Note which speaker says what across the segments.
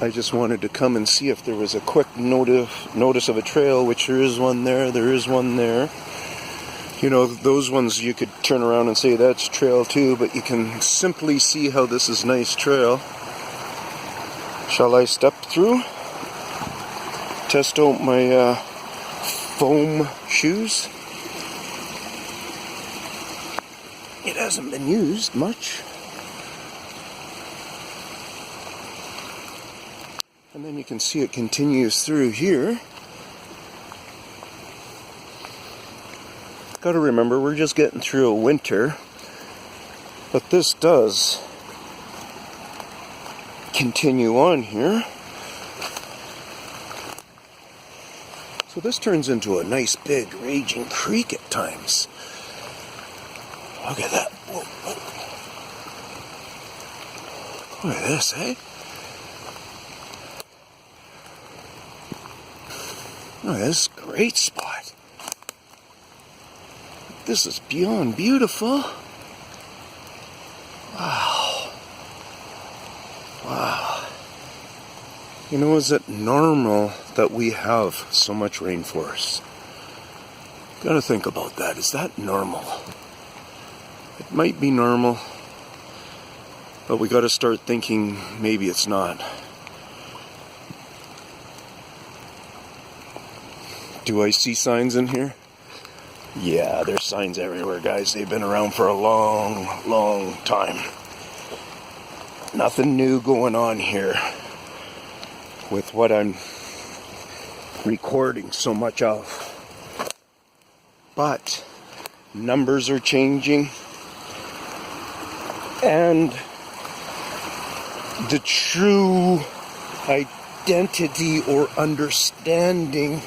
Speaker 1: I just wanted to come and see if there was a quick notice of a trail, which there is one there, there is one there. You know, those ones you could turn around and say that's trail too, but you can simply see how this is nice trail. Shall I step through? Test out my foam shoes. It hasn't been used much. And then you can see it continues through here. Got to remember, we're just getting through a winter. But this does continue on here. So this turns into a nice big raging creek at times. Look at that. Whoa, whoa. Look at this, eh? Oh, this is a great spot. This is beyond beautiful. Wow. Wow. You know, is it normal that we have so much rainforest? Gotta think about that. Is that normal? It might be normal, but we gotta start thinking maybe it's not. Do I see signs in here? Yeah, there's signs everywhere, guys. They've been around for a long, long time. Nothing new going on here with what I'm recording so much of. But numbers are changing, and the true identity or understanding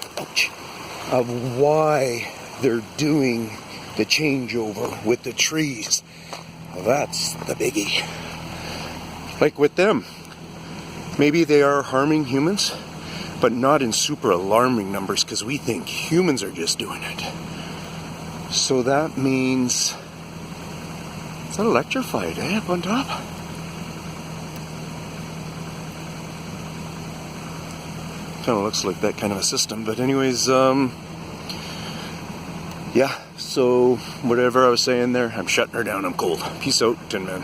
Speaker 1: of why they're doing the changeover with the trees, that's the biggie. Like with them, maybe they are harming humans, but not in super alarming numbers, because we think humans are just doing it. So that means, is that electrified, eh, up on top? Kind of looks like that kind of a system, but anyways, yeah, so whatever I was saying there, I'm shutting her down. I'm cold. Peace out, Tin Man.